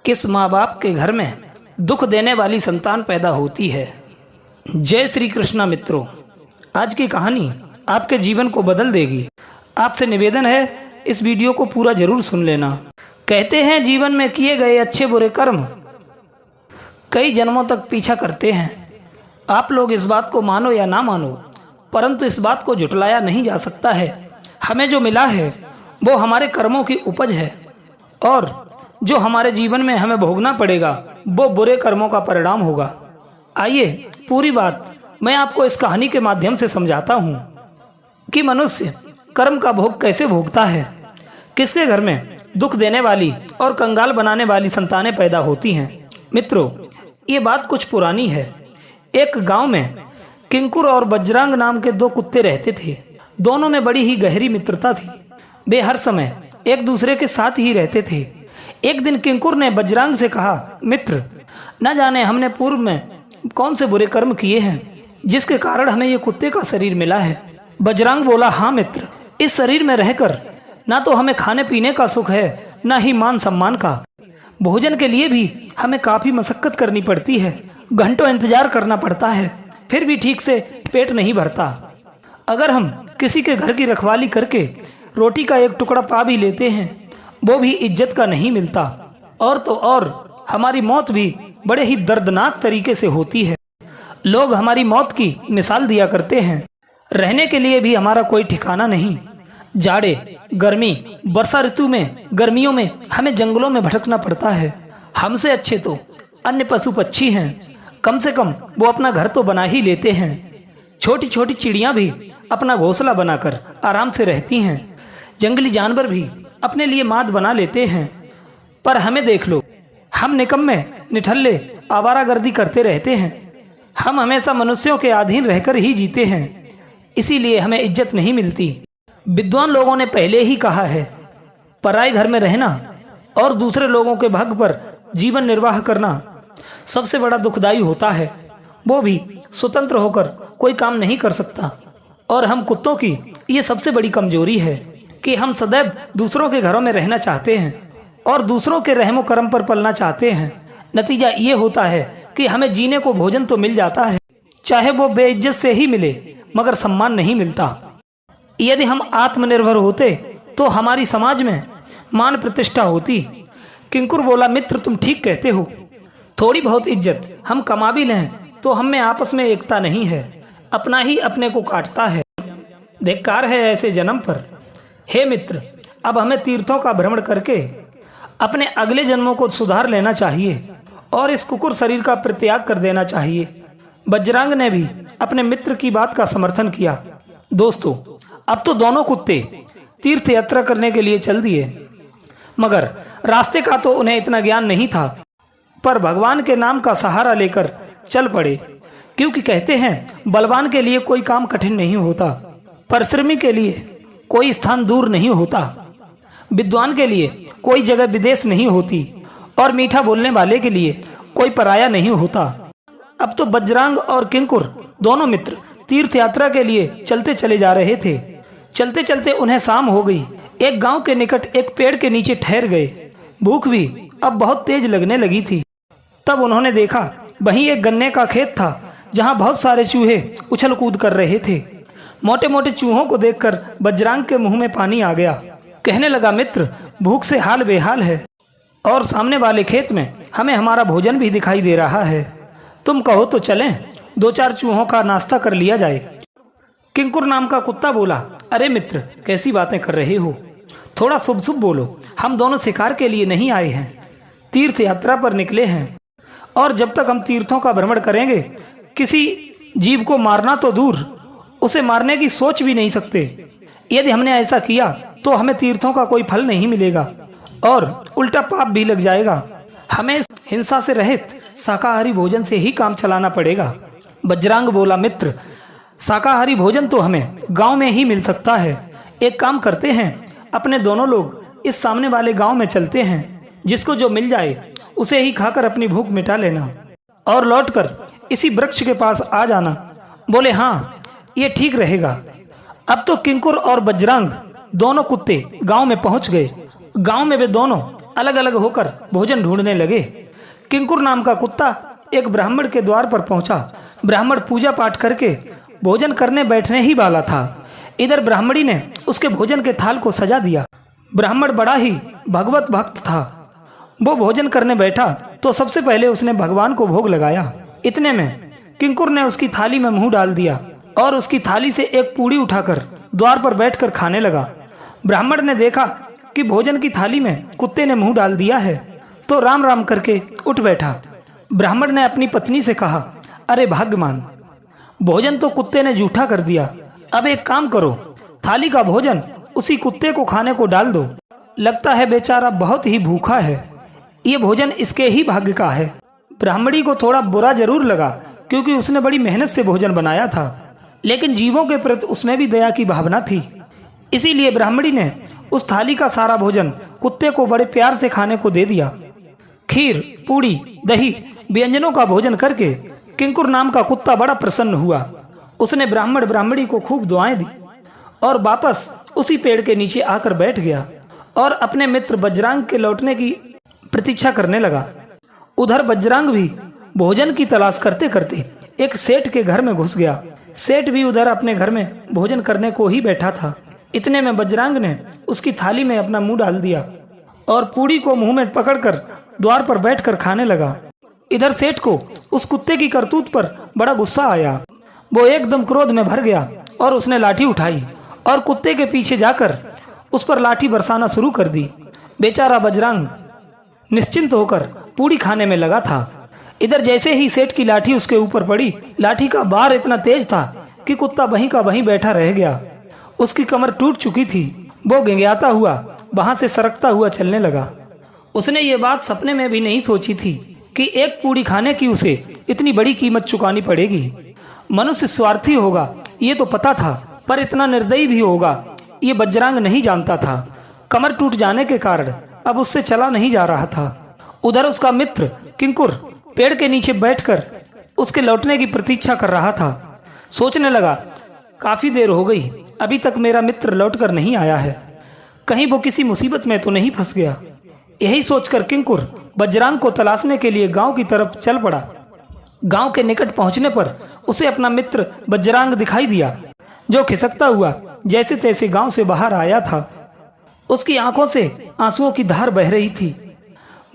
किस माँ बाप के घर में दुख देने वाली संतान पैदा होती है। जय श्री कृष्णा मित्रों, आज की कहानी आपके जीवन को बदल देगी। आपसे निवेदन है इस वीडियो को पूरा जरूर सुन लेना। कहते हैं जीवन में किए गए अच्छे बुरे कर्म कई जन्मों तक पीछा करते हैं। आप लोग इस बात को मानो या ना मानो, परंतु इस बात को झुटलाया नहीं जा सकता है। हमें जो मिला है वो हमारे कर्मों की उपज है, और जो हमारे जीवन में हमें भोगना पड़ेगा वो बुरे कर्मों का परिणाम होगा। आइए पूरी बात मैं आपको इस कहानी के माध्यम से समझाता हूँ कि मनुष्य कर्म का भोग कैसे भोगता है। किसके घर में दुख देने वाली और कंगाल बनाने वाली संतानें पैदा होती हैं। मित्रों, ये बात कुछ पुरानी है। एक गांव में किंकुर और बजरंग नाम के दो कुत्ते रहते थे। दोनों में बड़ी ही गहरी मित्रता थी। वे हर समय एक दूसरे के साथ ही रहते थे। एक दिन किंकुर ने बजरंग से कहा, मित्र, न जाने हमने पूर्व में कौन से बुरे कर्म किए हैं जिसके कारण हमें ये कुत्ते का शरीर मिला है। बजरंग बोला, हाँ मित्र, इस शरीर में रहकर ना तो हमें खाने पीने का सुख है, ना ही मान सम्मान का। भोजन के लिए भी हमें काफी मशक्कत करनी पड़ती है, घंटों इंतजार करना पड़ता है, फिर भी ठीक से पेट नहीं भरता। अगर हम किसी के घर की रखवाली करके रोटी का एक टुकड़ा पा भी लेते हैं वो भी इज्जत का नहीं मिलता। और तो और हमारी मौत भी बड़े ही दर्दनाक तरीके से होती है। लोग हमारी मौत की मिसाल दिया करते हैं। रहने के लिए भी हमारा कोई ठिकाना नहीं। जाड़े, गर्मी, वर्षा ऋतु में, गर्मियों में हमें जंगलों में भटकना पड़ता है। हमसे अच्छे तो अन्य पशु पक्षी हैं, कम से कम वो अपना घर तो बना ही लेते हैं। छोटी छोटी चिड़ियां भी अपना घोंसला बनाकर आराम से रहती हैं। जंगली जानवर भी अपने लिए माद बना लेते हैं। पर हमें देख लो, हम निकम्मे, निठल्ले, आवारागर्दी करते रहते हैं। हम हमेशा मनुष्यों के अधीन रहकर ही जीते हैं, इसीलिए हमें इज्जत नहीं मिलती। विद्वान लोगों ने पहले ही कहा है, पराए घर में रहना और दूसरे लोगों के भाग पर जीवन निर्वाह करना सबसे बड़ा दुखदाई होता है। वो भी स्वतंत्र होकर कोई काम नहीं कर सकता। और हम कुत्तों की ये सबसे बड़ी कमजोरी है कि हम सदैव दूसरों के घरों में रहना चाहते हैं और दूसरों के रहमो करम पर पलना चाहते हैं। नतीजा ये होता है कि हमें जीने को भोजन तो मिल जाता है, चाहे वो बेइज्जत से ही मिले, मगर सम्मान नहीं मिलता। यदि हम आत्मनिर्भर होते तो हमारी समाज में मान प्रतिष्ठा होती। किंकुर बोला, मित्र, तुम ठीक कहते हो। थोड़ी बहुत इज्जत हम कमा भी लें तो हम में आपस में एकता नहीं है। अपना ही अपने को काटता है। धिक्कार है ऐसे जन्म पर। हे मित्र, अब हमें तीर्थों का भ्रमण करके अपने अगले जन्मों को सुधार लेना चाहिए और इस कुकुर शरीर का परित्याग कर देना चाहिए। बजरंग ने भी अपने मित्र की बात का समर्थन किया। दोस्तों, अब तो दोनों कुत्ते तीर्थ यात्रा करने के लिए चल दिए, मगर रास्ते का तो उन्हें इतना ज्ञान नहीं था। पर भगवान के नाम का सहारा लेकर चल पड़े, क्योंकि कहते हैं बलवान के लिए कोई काम कठिन नहीं होता, परिश्रमी के लिए कोई स्थान दूर नहीं होता, विद्वान के लिए कोई जगह विदेश नहीं होती, और मीठा बोलने वाले के लिए कोई पराया नहीं होता। अब तो बजरंग और किंकुर दोनों मित्र तीर्थ यात्रा के लिए चलते चले जा रहे थे। चलते चलते उन्हें शाम हो गई। एक गांव के निकट एक पेड़ के नीचे ठहर गए। भूख भी अब बहुत तेज लगने लगी थी। तब उन्होंने देखा वहीं एक गन्ने का खेत था जहां बहुत सारे चूहे उछल कूद कर रहे थे। मोटे मोटे चूहों को देखकर बजरंग के मुंह में पानी आ गया। कहने लगा, मित्र, भूख से हाल बेहाल है और सामने वाले खेत में हमें हमारा भोजन भी दिखाई दे रहा है। तुम कहो तो चलें, दो चार चूहों का नाश्ता कर लिया जाए। किंकुर नाम का कुत्ता बोला, अरे मित्र, कैसी बातें कर रहे हो, थोड़ा शुभ शुभ बोलो। हम दोनों शिकार के लिए नहीं आए हैं, तीर्थ यात्रा पर निकले हैं, और जब तक हम तीर्थों का भ्रमण करेंगे किसी जीव को मारना तो दूर, उसे मारने की सोच भी नहीं सकते। यदि हमने ऐसा किया तो हमें तीर्थों का कोई फल नहीं मिलेगा और उल्टा पाप भी लग जाएगा। हमें हिंसा से रहित शाकाहारी भोजन से ही काम चलाना पड़ेगा। बजरंग बोला, मित्र, शाकाहारी भोजन तो हमें गांव में ही मिल सकता है। एक काम करते हैं, अपने दोनों लोग इस सामने वाले गांव में चलते हैं। जिसको जो मिल जाए उसे ही खाकर अपनी भूख मिटा लेना और लौटकर इसी वृक्ष के पास आ जाना। बोले, हाँ, ये ठीक रहेगा। अब तो किंकुर और बजरंग दोनों कुत्ते गांव में पहुंच गए। गांव में वे दोनों अलग अलग होकर भोजन ढूंढने लगे। किंकुर नाम का कुत्ता एक ब्राह्मण के द्वार पर पहुंचा। ब्राह्मण पूजा पाठ करके भोजन करने बैठने ही वाला था। इधर ब्राह्मणी ने उसके भोजन के थाल को सजा दिया। ब्राह्मण बड़ा ही भगवत भक्त था। वो भोजन करने बैठा तो सबसे पहले उसने भगवान को भोग लगाया। इतने में किंकुर ने उसकी थाली में मुंह डाल दिया और उसकी थाली से एक पूड़ी उठाकर द्वार पर बैठकर खाने लगा। ब्राह्मण ने देखा कि भोजन की थाली में कुत्ते ने मुंह डाल दिया है तो राम राम करके उठ बैठा। ब्राह्मण ने अपनी पत्नी से कहा, अरे भाग्यमान, भोजन तो कुत्ते ने जूठा कर दिया। अब एक काम करो, थाली का भोजन उसी कुत्ते को खाने को डाल दो। लगता है बेचारा बहुत ही भूखा है, ये भोजन इसके ही भाग्य का है। ब्राह्मणी को थोड़ा बुरा जरूर लगा क्योंकि उसने बड़ी मेहनत से भोजन बनाया था, लेकिन जीवों के प्रति उसमें भी दया की भावना थी। इसीलिए ब्राह्मणी ने उस थाली का सारा भोजन कुत्ते को बड़े प्यार से खाने को दे दिया। खीर, पूड़ी, दही, व्यंजनों का भोजन करके किंकुर नाम का कुत्ता बड़ा प्रसन्न हुआ। उसने ब्राह्मण ब्राह्मणी को खूब दुआएं दी और वापस उसी पेड़ के नीचे आकर बैठ गया और अपने मित्र बजरंग के लौटने की प्रतीक्षा करने लगा। उधर बजरंग भी भोजन की तलाश करते करते एक सेठ के घर में घुस गया। सेठ भी उधर अपने घर में भोजन करने को ही बैठा था। इतने में बजरंग ने उसकी थाली में अपना मुंह डाल दिया और पूड़ी को मुंह में पकड़कर द्वार पर बैठकर खाने लगा। इधर सेठ को उस कुत्ते की करतूत पर बड़ा गुस्सा आया। वो एकदम क्रोध में भर गया और उसने लाठी उठाई और कुत्ते के पीछे जाकर उस पर लाठी बरसाना शुरू कर दी। बेचारा बजरंग निश्चिंत होकर पूड़ी खाने में लगा था। इधर जैसे ही सेठ की लाठी उसके ऊपर पड़ी, लाठी का बार इतना तेज था कि कुत्ता वहीं का वहीं बैठा रह गया। उसकी कमर टूट चुकी थी। वो गिंगियाता हुआ वहां से सरकता हुआ चलने लगा। उसने ये बात सपने में भी नहीं सोची थी कि एक पूड़ी खाने की उसे इतनी बड़ी कीमत चुकानी पड़ेगी। मनुष्य स्वार्थी होगा ये तो पता था, पर इतना निर्दयी भी होगा ये बजरंग नहीं जानता था। कमर टूट जाने के कारण अब उससे चला नहीं जा रहा था। उधर उसका मित्र किंकुर पेड़ के नीचे बैठकर उसके लौटने की प्रतीक्षा कर रहा था। सोचने लगा, काफी देर हो गई, अभी तक मेरा मित्र लौटकर नहीं आया है, कहीं वो किसी मुसीबत में तो नहीं फंस गया। यही सोचकर किंकुर बजरंग को तलाशने के लिए गांव की तरफ चल पड़ा। गांव के निकट पहुंचने पर उसे अपना मित्र बजरंग दिखाई दिया, जो खिसकता हुआ जैसे तैसे गांव से बाहर आया था। उसकी आंखों से आंसुओं की धार बह रही थी।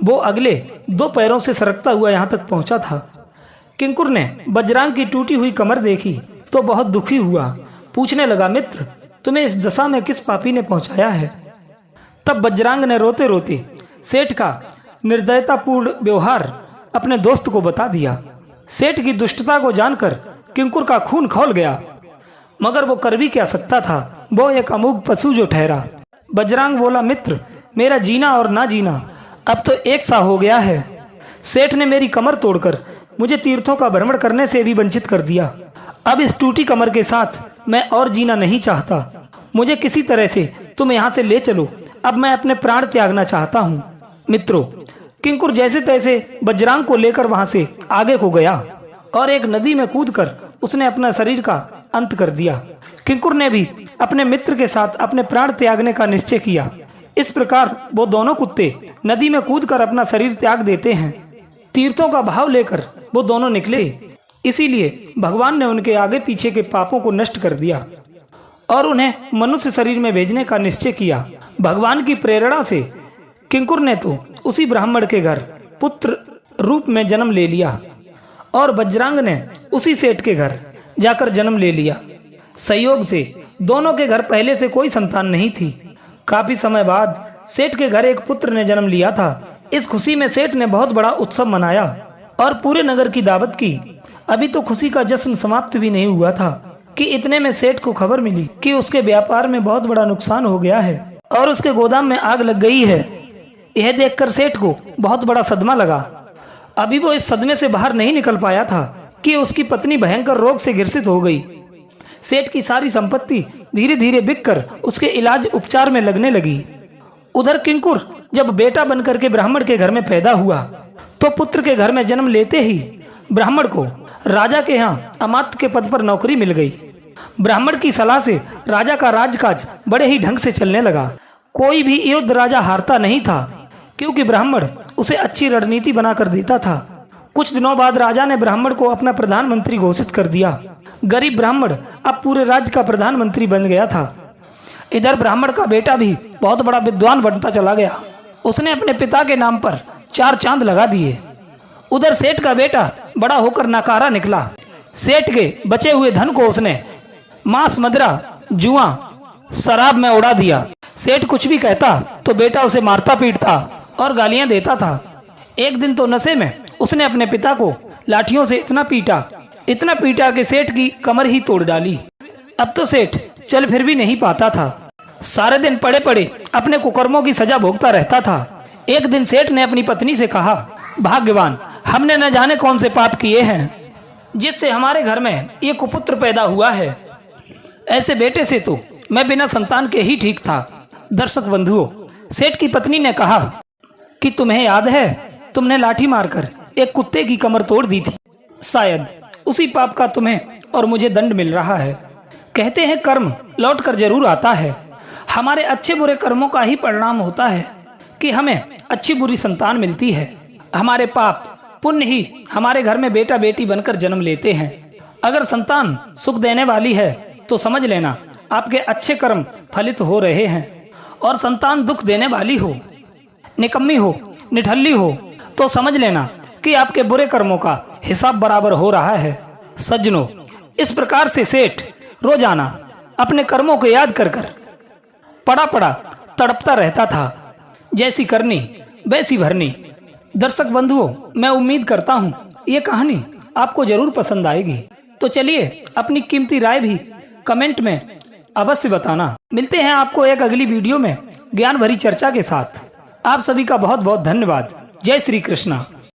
वो अगले 2 पैरों से सरकता हुआ यहाँ तक पहुंचा था। किंकुर ने बजरंग की टूटी हुई कमर देखी तो बहुत दुखी हुआ। पूछने लगा, मित्र, तुम्हें इस दशा में किस पापी ने पहुंचाया है? तब बजरंग ने रोते रोते सेठ का निर्दयतापूर्ण व्यवहार अपने दोस्त को बता दिया। सेठ की दुष्टता को जानकर किंकुर का खून खौल गया, मगर वो कर भी क्या सकता था, वो एक अमोघ पशु जो ठहरा। बजरंग बोला, मित्र, मेरा जीना और ना जीना अब तो एक सा हो गया है। सेठ ने मेरी कमर तोड़कर मुझे तीर्थों का भ्रमण करने से भी वंचित कर दिया। अब इस टूटी कमर के साथ मैं और जीना नहीं चाहता। मुझे किसी तरह से तुम यहाँ से ले चलो, अब मैं अपने प्राण त्यागना चाहता हूँ। मित्रों, किंकुर जैसे तैसे बजरंग को लेकर वहां से आगे को गया और एक नदी में कूदकर उसने अपना शरीर का अंत कर दिया। किंकुर ने भी अपने मित्र के साथ अपने प्राण त्यागने का निश्चय किया। इस प्रकार वो दोनों कुत्ते नदी में कूदकर अपना शरीर त्याग देते हैं। तीर्थों का भाव लेकर वो दोनों निकले। इसीलिए भगवान ने उनके आगे पीछे के पापों को नष्ट कर दिया और उन्हें मनुष्य शरीर में भेजने का निश्चय किया। भगवान की प्रेरणा से किंकुर ने तो उसी ब्राह्मण के घर पुत्र रूप में जन्म ले लिया और बजरंग ने उसी सेठ के घर जाकर जन्म ले लिया। संयोग से दोनों के घर पहले से कोई संतान नहीं थी। काफी समय बाद सेठ के घर एक पुत्र ने जन्म लिया था। इस खुशी में सेठ ने बहुत बड़ा उत्सव मनाया और पूरे नगर की दावत की। अभी तो खुशी का जश्न समाप्त भी नहीं हुआ था कि इतने में सेठ को खबर मिली कि उसके व्यापार में बहुत बड़ा नुकसान हो गया है और उसके गोदाम में आग लग गई है। यह देखकर सेठ को बहुत बड़ा सदमा लगा। अभी वो इस सदमे से बाहर नहीं निकल पाया था कि उसकी पत्नी भयंकर रोग से ग्रसित हो गई। सेठ की सारी संपत्ति धीरे धीरे बिककर उसके इलाज उपचार में लगने लगी। उधर किंकुर जब बेटा बनकर के ब्राह्मण के घर में पैदा हुआ तो पुत्र के घर में जन्म लेते ही ब्राह्मण को राजा के यहाँ अमात्य के पद पर नौकरी मिल गई। ब्राह्मण की सलाह से राजा का राजकाज बड़े ही ढंग से चलने लगा। कोई भी युद्ध राजा हारता नहीं था क्योंकि ब्राह्मण उसे अच्छी रणनीति बनाकर देता था। कुछ दिनों बाद राजा ने ब्राह्मण को अपना प्रधानमंत्री घोषित कर दिया। गरीब ब्राह्मण अब पूरे राज्य का प्रधानमंत्री बन गया था। इधर ब्राह्मण का बेटा भी बहुत बड़ा विद्वान बनता चला गया। उसने अपने पिता के नाम पर 4 चांद लगा दिए। उधर सेठ का बेटा बड़ा होकर नकारा निकला। सेठ के बचे हुए धन को उसने मांस, मदिरा, जुआ, शराब में उड़ा दिया। सेठ कुछ भी कहता तो बेटा उसे मारता पीटता और गालियां देता था। एक दिन तो नशे में उसने अपने पिता को लाठियों से इतना पीटा कि सेठ की कमर ही तोड़ डाली। अब तो सेठ चल फिर भी नहीं पाता था। सारे दिन पड़े पड़े अपने कुकर्मों की सजा भोगता रहता था। एक दिन सेठ ने अपनी पत्नी से कहा, भाग्यवान, हमने न जाने कौन से पाप किए हैं जिससे हमारे घर में ये कुपुत्र पैदा हुआ है। ऐसे बेटे से तो मैं बिना संतान के ही ठीक था। दर्शक बंधुओं, सेठ की पत्नी ने कहा कि तुम्हें याद है, तुमने लाठी मारकर एक कुत्ते की कमर तोड़ दी थी। शायद उसी पाप का तुम्हें और मुझे दंड मिल रहा है। कहते हैं कर्म लौट कर जरूर आता है। हमारे अच्छे बुरे कर्मों का ही परिणाम होता है कि हमें अच्छी बुरी संतान मिलती है। हमारे पाप पुण्य ही हमारे घर में बेटा बेटी बनकर जन्म लेते हैं। अगर संतान सुख देने वाली है तो समझ लेना आपके अच्छे कर्म फलित हो रहे हैं, और संतान दुख देने वाली हो, निकम्मी हो, निठल्ली हो तो समझ लेना कि आपके बुरे कर्मों का हिसाब बराबर हो रहा है। सज्जनों, इस प्रकार से सेठ रोजाना अपने कर्मों को याद कर पड़ा तड़पता रहता था। जैसी करनी वैसी भरनी। दर्शक बंधुओं, मैं उम्मीद करता हूँ ये कहानी आपको जरूर पसंद आएगी। तो चलिए अपनी कीमती राय भी कमेंट में अवश्य बताना। मिलते हैं आपको एक अगली वीडियो में ज्ञान भरी चर्चा के साथ। आप सभी का बहुत बहुत धन्यवाद। जय श्री कृष्णा।